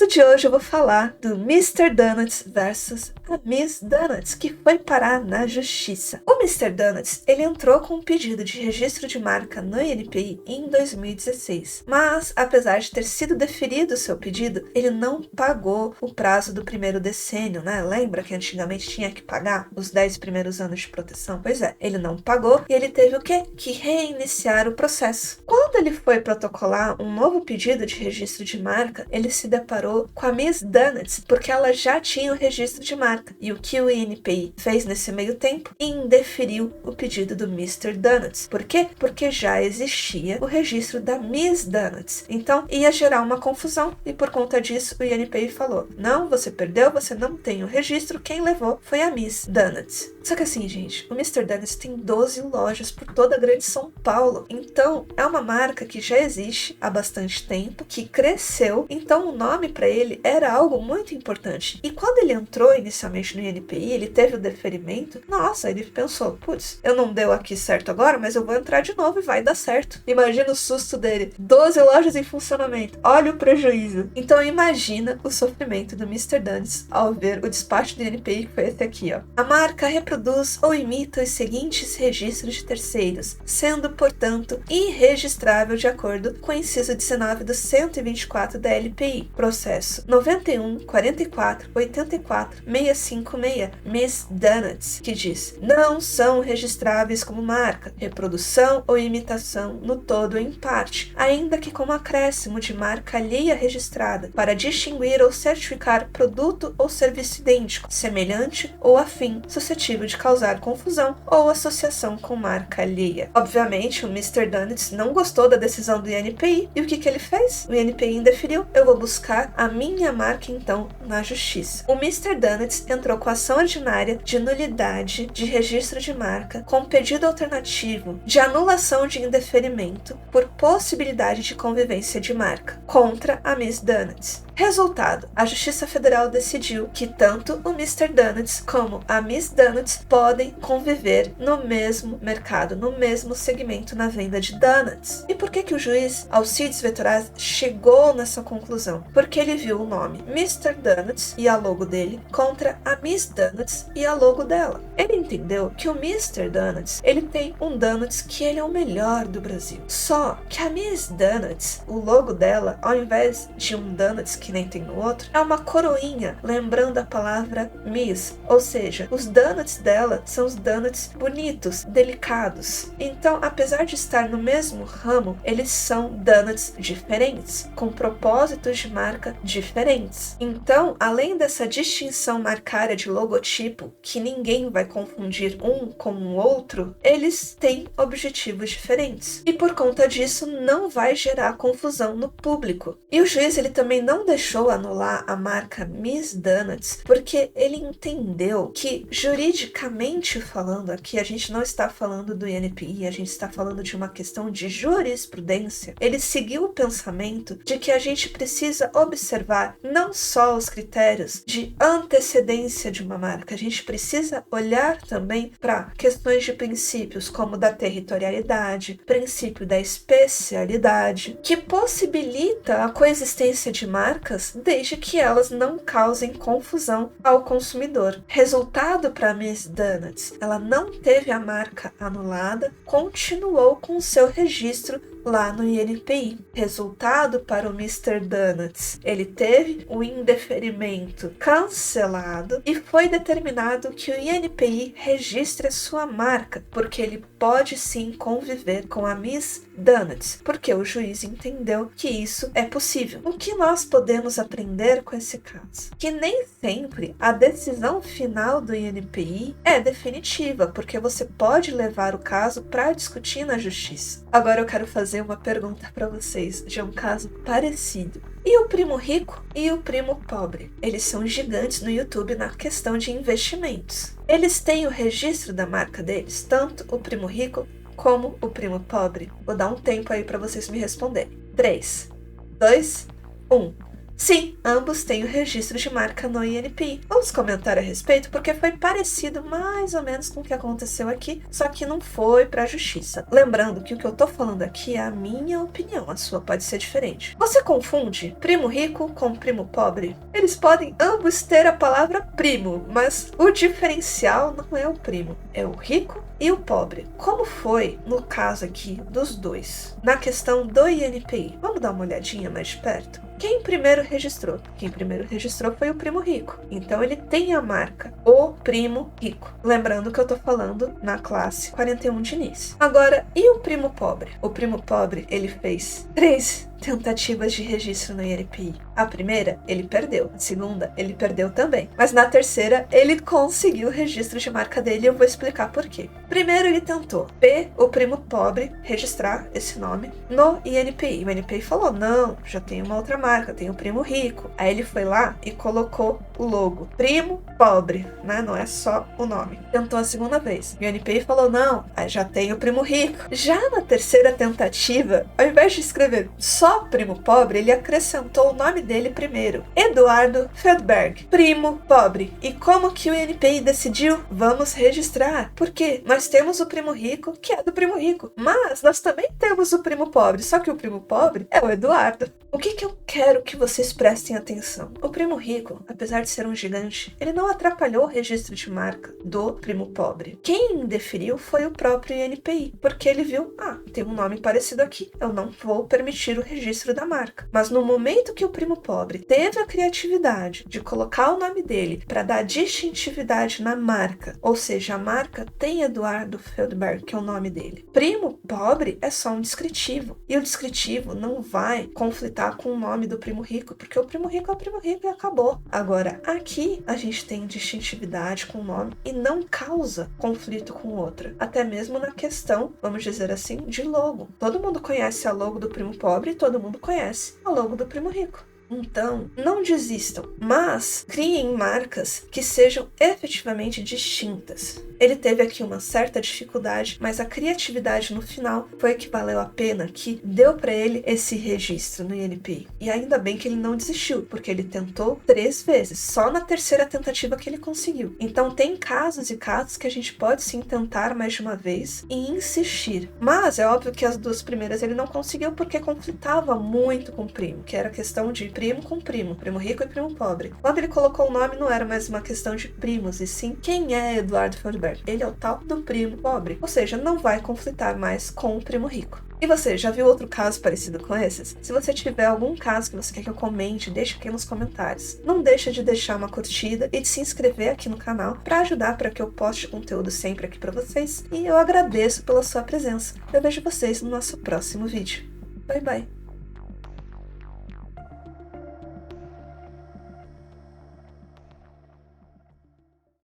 caso de hoje eu vou falar do Mr. Donuts versus a Miss Donuts, que foi parar na justiça. O Mr. Donuts, ele entrou com um pedido de registro de marca no INPI em 2016, mas apesar de ter sido deferido o seu pedido, ele não pagou o prazo do primeiro decênio, né? Lembra que antigamente tinha que pagar os 10 primeiros anos de proteção? Pois é, ele não pagou e ele teve o quê? Que reiniciar o processo. Quando ele foi protocolar um novo pedido de registro de marca, ele se deparou com a Miss Donuts, porque ela já tinha o registro de marca. E o que o INPI fez nesse meio tempo? Indeferiu o pedido do Mr. Donuts. Por quê? Porque já existia o registro da Miss Donuts. Então, ia gerar uma confusão e por conta disso o INPI falou: não, você perdeu, você não tem o registro, quem levou foi a Miss Donuts. Só que assim, gente, o Mr. Donuts tem 12 lojas por toda a grande São Paulo. Então, é uma marca que já existe há bastante tempo, que cresceu, então o nome para ele era algo muito importante. E quando ele entrou inicialmente no INPI, ele teve o deferimento, nossa, ele pensou, putz, eu não deu aqui certo agora, mas eu vou entrar de novo e vai dar certo. Imagina o susto dele, 12 lojas em funcionamento, olha o prejuízo. Então imagina o sofrimento do Mr. Donuts ao ver o despacho do INPI, que foi esse aqui, ó. A marca reproduz ou imita os seguintes registros de terceiros, sendo, portanto, irregistrável de acordo com o inciso 19 do 124 da LPI. Processo 91 44 84 656 Miss Donuts, que diz: não são registráveis como marca, reprodução ou imitação no todo ou em parte, ainda que com acréscimo de marca alheia registrada, para distinguir ou certificar produto ou serviço idêntico, semelhante ou afim, suscetível de causar confusão ou associação com marca alheia. Obviamente, o Mr. Donuts não gostou da decisão do INPI e o que ele fez? O INPI indeferiu, eu vou buscar a minha marca então na justiça. O Mr. Donuts entrou com ação ordinária de nulidade de registro de marca com pedido alternativo de anulação de indeferimento por possibilidade de convivência de marca contra a Miss Donuts. Resultado, a Justiça Federal decidiu que tanto o Mr. Donuts como a Miss Donuts podem conviver no mesmo mercado, no mesmo segmento na venda de donuts. E por que o juiz Alcides Vetoraz chegou nessa conclusão? Porque ele viu o nome Mr. Donuts e a logo dele contra a Miss Donuts e a logo dela. Ele entendeu que o Mr. Donuts, ele tem um donuts que ele é o melhor do Brasil. Só que a Miss Donuts, o logo dela, ao invés de um donuts que nem tem no outro, é uma coroinha, lembrando a palavra Miss, ou seja, os donuts dela são os donuts bonitos, delicados. Então, apesar de estar no mesmo ramo, eles são donuts diferentes, com propósitos de marca diferentes. Então, além dessa distinção marcária de logotipo, que ninguém vai confundir um com o outro, eles têm objetivos diferentes. E por conta disso, não vai gerar confusão no público. E o juiz, ele também não deixou anular a marca Miss Donuts, porque ele entendeu que, juridicamente falando aqui, a gente não está falando do INPI, a gente está falando de uma questão de jurisprudência. Ele seguiu o pensamento de que a gente precisa observar não só os critérios de antecedência de uma marca, a gente precisa olhar também para questões de princípios como da territorialidade, princípio da especialidade, que possibilita a coexistência de marcas desde que elas não causem confusão ao consumidor. Resultado para Miss Donuts, ela não teve a marca anulada, continuou com seu registro lá no INPI. Resultado para o Mr. Donuts, ele teve o indeferimento cancelado e foi determinado que o INPI registre a sua marca, porque ele pode sim conviver com a Miss Donuts, porque o juiz entendeu que isso é possível. O que nós podemos aprender com esse caso? Que nem sempre a decisão final do INPI é definitiva, porque você pode levar o caso para discutir na justiça. Agora eu quero fazer uma pergunta para vocês de um caso parecido. E o primo rico e o primo pobre? Eles são gigantes no YouTube na questão de investimentos. Eles têm o registro da marca deles, tanto o primo rico como o primo pobre? Vou dar um tempo aí para vocês me responderem. 3, 2, 1. Sim, ambos têm o registro de marca no INPI. Vamos comentar a respeito porque foi parecido mais ou menos com o que aconteceu aqui, só que não foi para a justiça. Lembrando que o que eu tô falando aqui é a minha opinião, a sua pode ser diferente. Você confunde primo rico com primo pobre? Eles podem ambos ter a palavra primo, mas o diferencial não é o primo, é o rico e o pobre. Como foi no caso aqui dos dois? Na questão do INPI, vamos dar uma olhadinha mais de perto? Quem primeiro registrou? Quem primeiro registrou foi o primo rico. Então ele tem a marca, o primo rico. Lembrando que eu tô falando na classe 41 de início. Agora, e o primo pobre? O primo pobre, ele fez 3 tentativas de registro no INPI. A primeira, ele perdeu. A segunda, ele perdeu também. Mas na terceira, ele conseguiu o registro de marca dele e eu vou explicar por quê. Primeiro, ele tentou, o primo pobre, registrar esse nome no INPI. O INPI falou, não, já tem uma outra marca, tem o primo rico. Aí ele foi lá e colocou o logo, primo pobre, né? Não é só o nome. Tentou a segunda vez. O INPI falou, não, já tem o primo rico. Já na terceira tentativa, ao invés de escrever só primo pobre, ele acrescentou o nome dele primeiro. Eduardo Feldberg, primo pobre. E como que o INPI decidiu? Vamos registrar. Por quê? Nós temos o primo rico, que é do primo rico. Mas nós também temos o primo pobre, só que o primo pobre é o Eduardo. O que eu quero que vocês prestem atenção? O primo rico, apesar de ser um gigante, ele não atrapalhou o registro de marca do primo pobre. Quem deferiu foi o próprio INPI, porque ele viu, tem um nome parecido aqui, eu não vou permitir o registro da marca. Mas no momento que o primo pobre teve a criatividade de colocar o nome dele para dar distintividade na marca, ou seja, a marca tem Eduardo Feldberg, que é o nome dele. Primo pobre é só um descritivo, e o descritivo não vai conflitar com o nome do primo rico, porque o primo rico é o primo rico e acabou. Agora, aqui a gente tem distintividade com o nome e não causa conflito com outra. Até mesmo na questão, vamos dizer assim, de logo. Todo mundo conhece a logo do primo pobre e todo mundo conhece a logo do primo rico. Então, não desistam, mas criem marcas que sejam efetivamente distintas. Ele teve aqui uma certa dificuldade, mas a criatividade no final foi que valeu a pena, que deu para ele esse registro no INPI. E ainda bem que ele não desistiu, porque ele tentou 3 vezes, só na terceira tentativa que ele conseguiu. Então tem casos e casos que a gente pode sim tentar mais de uma vez e insistir. Mas é óbvio que as 2 primeiras ele não conseguiu porque conflitava muito com o primo, que era questão de primo com primo rico e primo pobre. Quando ele colocou o nome, não era mais uma questão de primos, e sim quem é Eduardo Feldberg. Ele é o tal do primo pobre, ou seja, não vai conflitar mais com o primo rico. E você, já viu outro caso parecido com esses? Se você tiver algum caso que você quer que eu comente, deixa aqui nos comentários. Não deixa de deixar uma curtida e de se inscrever aqui no canal para ajudar para que eu poste conteúdo sempre aqui para vocês. E eu agradeço pela sua presença. Eu vejo vocês no nosso próximo vídeo. Bye, bye!